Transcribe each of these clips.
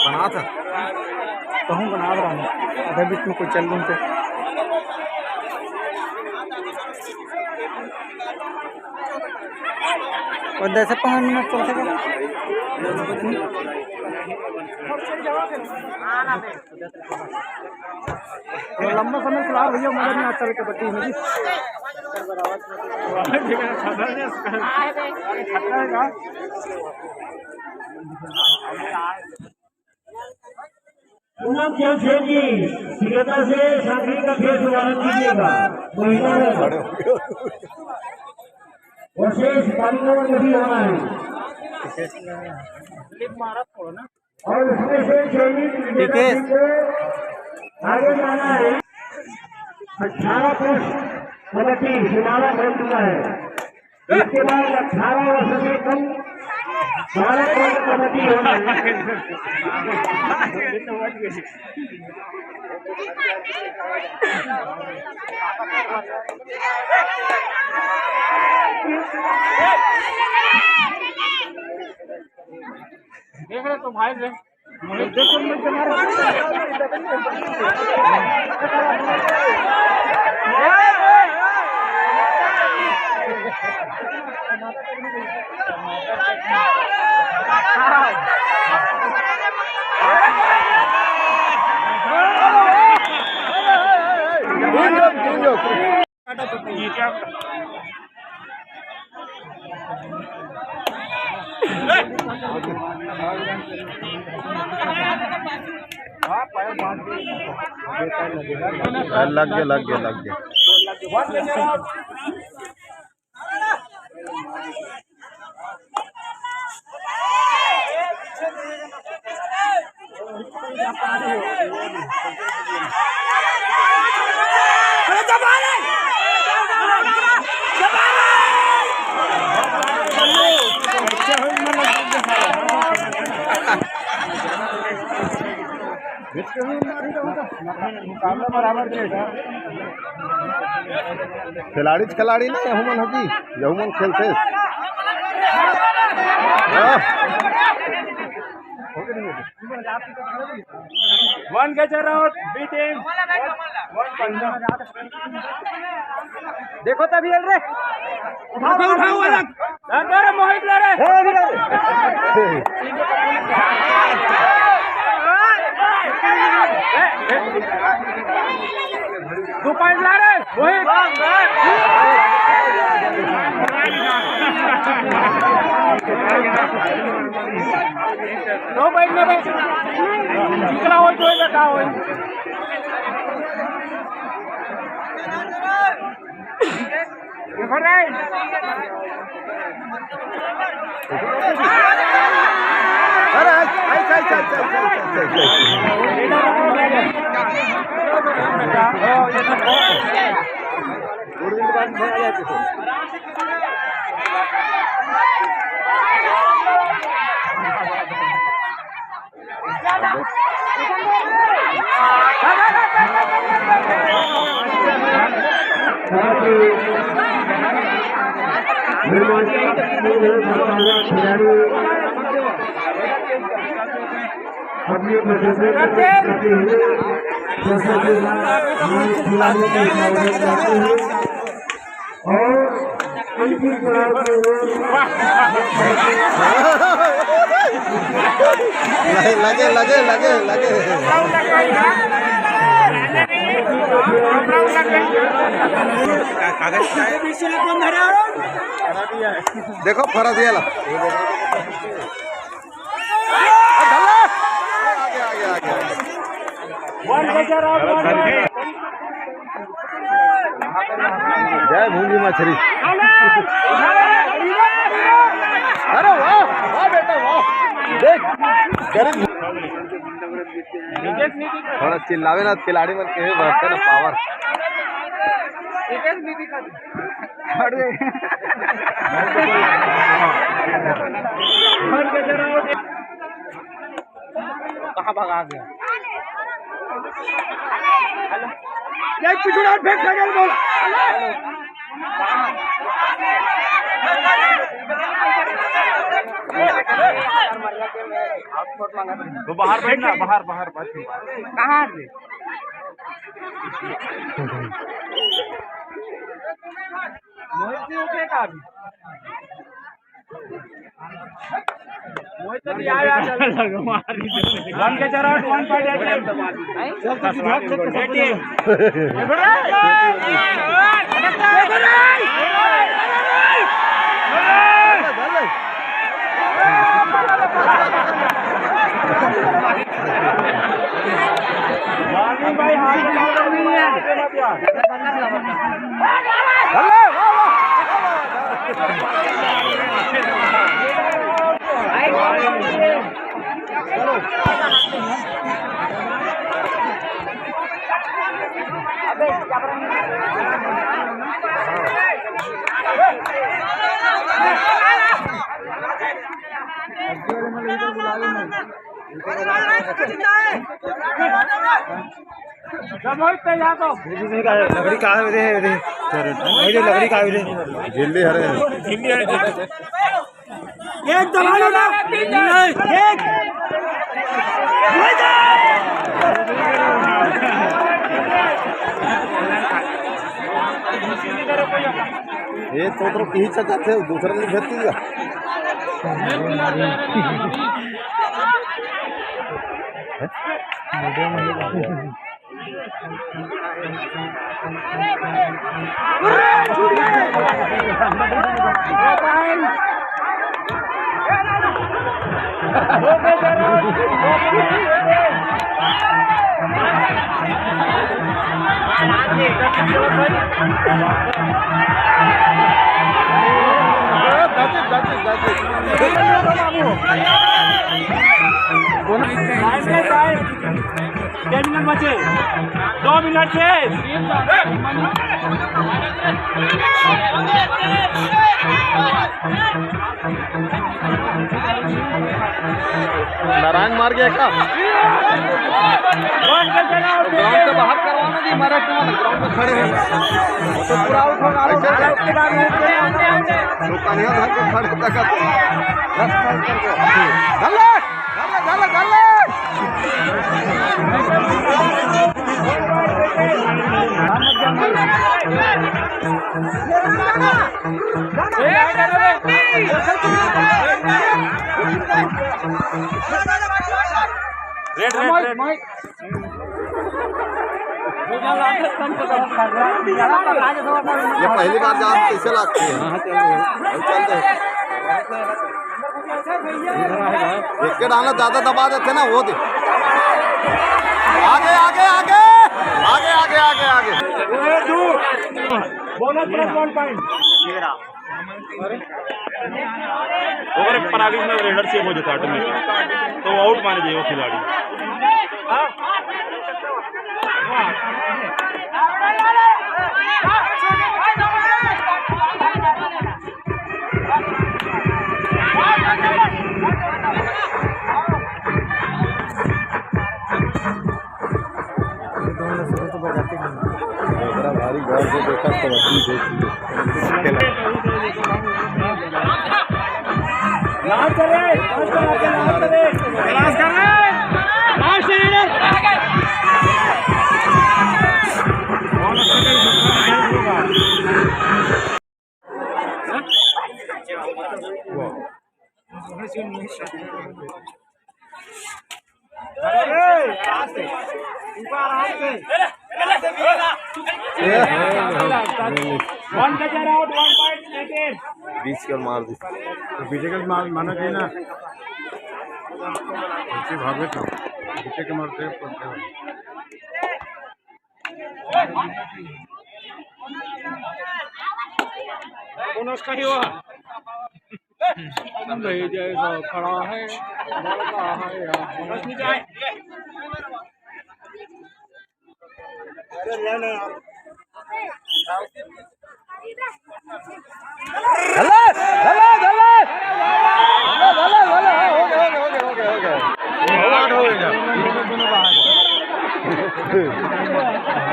बना था तो हम बना रहा हूँ अगर बीच में कोई चल लूँ तो और 10-15 मिनट चल सकेगा लंबा समय चला भैया मजा नहीं आता कबड्डी में जी पूनम जमशेद जी शीघ्रता से सामने का खेल शुभारंभ कीजिएगा। विशेष कार्यक्रम नहीं होना है और उसमें से आगे जाना है। 18 प्लस कबड्डी शुभारंभ हो चुका है। इसके बाद 18 वर्ष से कम 12 प्लस कबड्डी होना है। देख रहे तो भाई से लग गया खिलाड़ी ना यहुमन हकी यहुमन खेलते one catcher out B team देखो तभी रे उठाओ अलग मोहित ले रे दो पॉइंट ला रहे मोहित दो पॉइंट ले जितना हो तो क्या हो लगे देखो फरा दिया जय भूंगी मछली अरे वाह वाह बेटा वाह देख थोड़ा चिल्लावे ना खिलाड़ी मन के बढ़ते ना पावर कहाँ भगा गया बोल तो बाहर बैठना, बाहर बाहर कहाँ से मोहित जी उठेगा अभी मोहित जी आया वन के चरा 1.88 भाई लकड़ी कहाँ है लकड़ी कहाँ है झिल्ली हरे एक दबा लो ना एक ये तो ही चक्कर थे दूसरे ने भेज दिया मिनट बचे 2 मिनट से नारायण मार गया क्या ग्राउंड से बाहर करवाना जी मराठी में ग्राउंड में खड़े हैं तो पूरा आउट होगा दुकानिया धर के खड़े तक 10 मिनट करके गल्ले गल्ले गल्ले रेड ये पहली बार जान कैसे लगती है चलते एक के डालना ज्यादा दबा देते ना वो दे आगे आगे आगे आगे आगे आगे आगे बोनस प्लस 1 पॉइंट ओवर पर आगे में रेडर सेव हो जाता ऑटोमेटिक तो आउट माने जाए वो खिलाड़ी भारी घर को देखा कबड्डी बीच कर मार दी तो फिजिकल माना चाहिए ना भागे तो पीछे के मारते बोनस का ही हुआ नहीं जैसा खड़ा है लड़का है बोनस नहीं जाए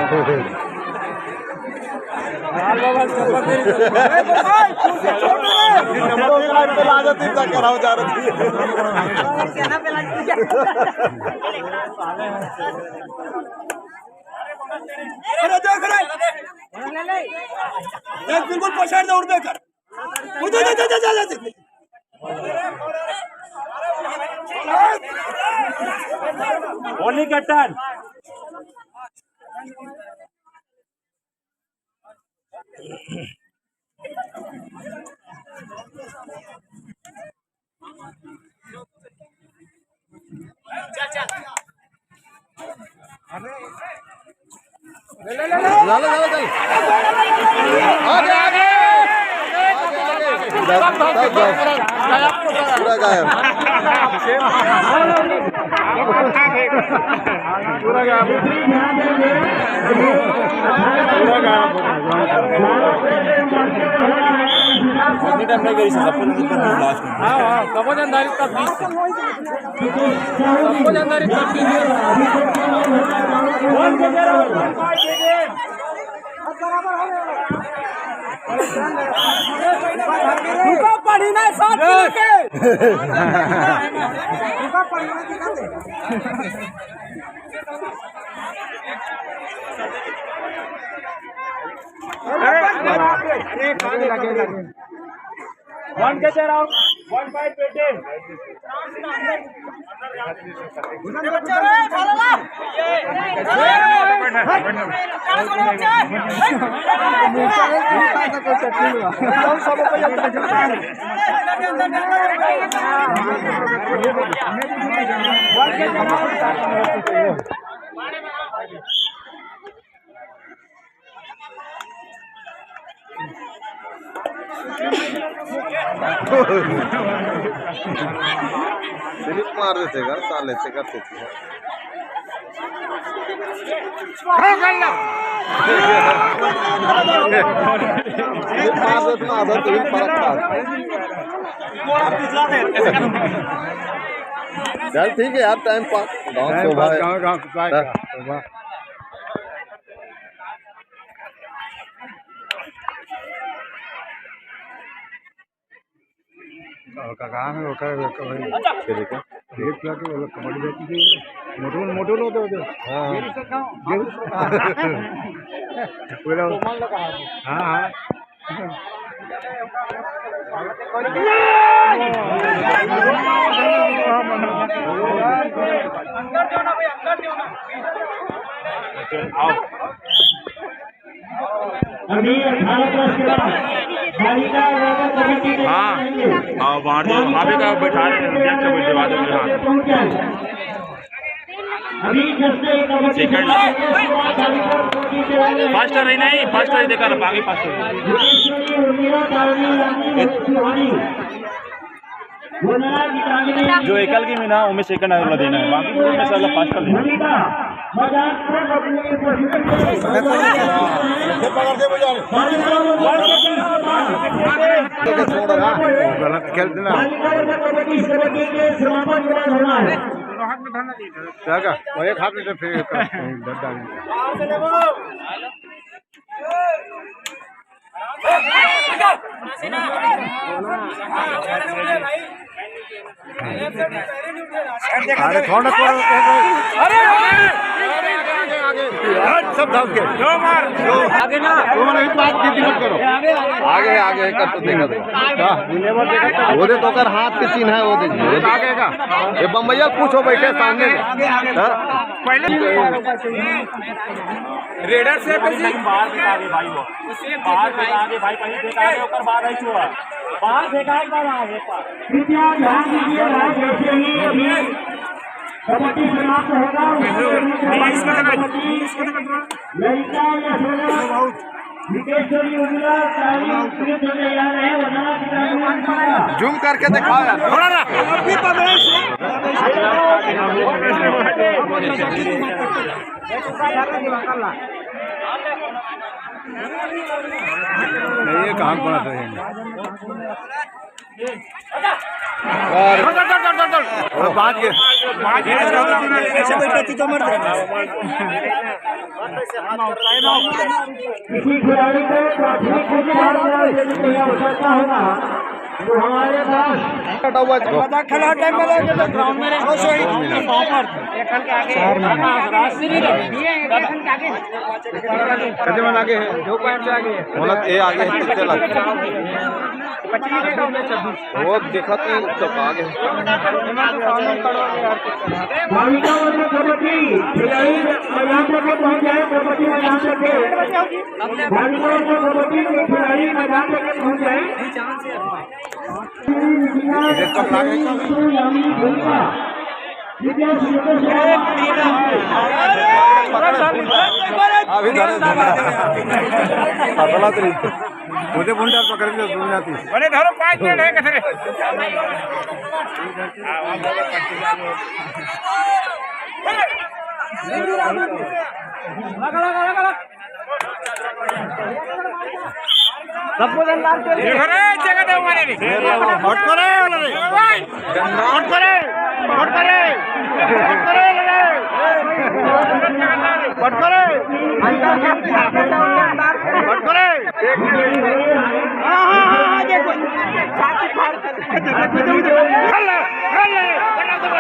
हो गया कराओ जा रही बिल्कुल पछाड़ दौड़ दे कर ओनली कैप्टन पूरा गायब पूरा गायब पड़ी ना साथ वन के चेयर आउट 1-5 स्लिप मार देते का साले से करते थे चल ठीक है यार टाइम पास गाँव कहाँ है कबड्डी बैठी थी मोटू होते होते हाँ हाँ अभी 18 वर्ष के बाद बालिका वर्ग कबड्डी के हाँ वहाँ का बैठा रहे हैं अभी जैसे सेकंड फर्स्ट रही नहीं फर्स्ट रही देखा बाकी फर्स्ट जो एकल की मीना उनमें सेकंड अगला देना है बाकी में से अगला फर्स्ट कर देना गलत खेल देना वो एक हाथ में तो फिर अरे थोड़ा सब धाव के आगे ना इस बात की मत करो आगे आगे कर तो देखा वो दे तो कर हाथ के चिन्ह है वो दे आगे का ये बम्बैया पूछो बैठे सामने पहले रेडर से बाहर देखा आगे भाई वो बाहर देखा आगे भाई कहीं देखा आगे ऊपर बाहर आई हुआ बाहर देखा एक बार आगे कृपया ध्यान दीजिए जैसे ही अभी कबड्डी समाप्त होगा ललिता या सोना विकेश्वरी उजला सारी उत्कृत होने जा रहे हैं वरना जूम करके दिखाओ यार थोड़ा ना ये कहाँ पड़ा था और बात के ऐसे बैठती तो मर किसी खिलाड़ी को प्राथमिक उपचार करना होगा तो हमारे पास कटा हुआ है खेला टाइम में लगे तो ग्राउंड में रहो सोई ऊपर एक खन के आगे रास्ते नहीं दिए एक खन के आगे कितने मन आगे है 2 पॉइंट से आगे मतलब ये आगे है कितने लग 25 के काम में 26 वो दिखत नहीं तो आगे बालिकाओं में कबड्डी खिलाड़ी मैदान तक पहुंच जाए कबड्डी मैदान तक बालिकाओं में कबड्डी के खिलाड़ी मैदान तक पहुंच जाए अभी मुझे बुंडा पकड़ के दुनिया थी बने धरो 5 मिनट है कथरे लगा सबको धन्यवाद देखो रे जगह दे मारे रे हट करे वाला रे हट करे हट करे हट करे रे हट करे हट करे हां देखो छाती फाड़ कर हल्ला हल्ला बना दो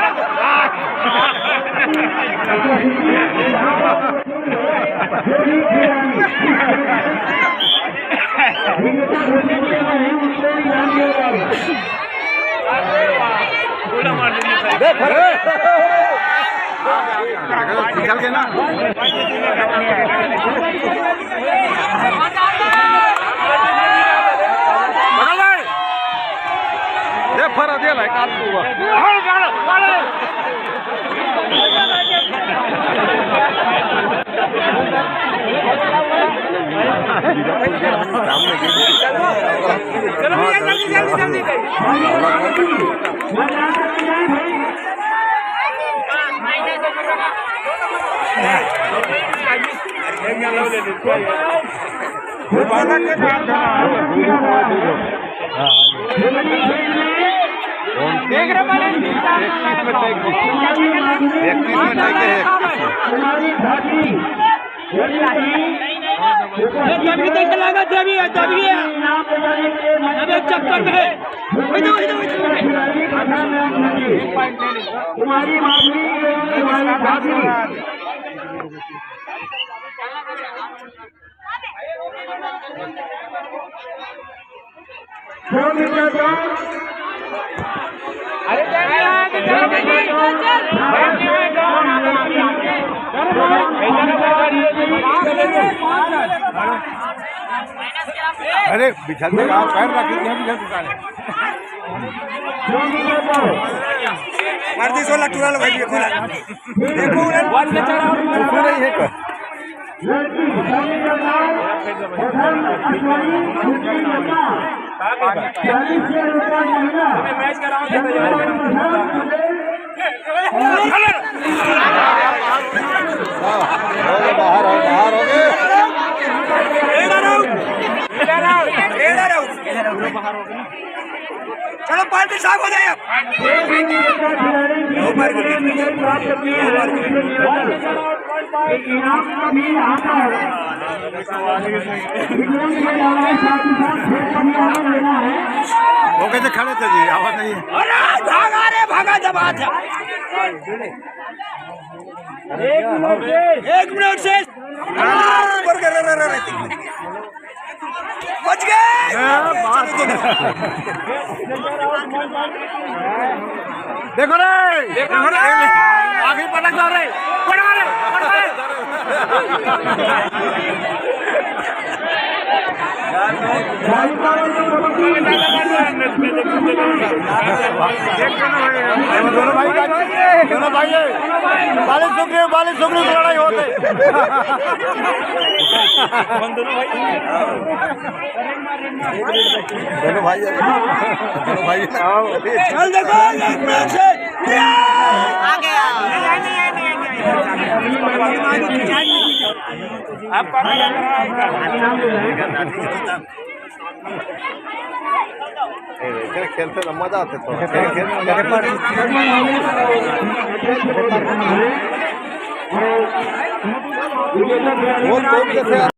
चल के ना दे फरा दे लाइक आप हुआ चलो भैया जल्दी जल्दी देख रहे वाले जभी देख लगा जभी चक्कर में तुम्हारी माफी तुम्हारी भाभी अरे अरे बिछल में आप पैर रखिए बिछल दुकान मारती 16 टूरा लो भाई खुला देखो वन में चढ़ा उसमें नहीं है कर मैच कराओ बाहर हो गए चलो पार्टी साफ हो जाए वो कैसे खड़े थे जी आवाज नहीं है अरे भागा रे भागा जब आज एक मिनट से बच गए देखो रे आगे पटक जा रहे दोनों भाई बालिश सुखरी की लड़ाई होते दोनों भाई चल देखो एक मिनट से आ गया आपका खेलते तो मजा आते तो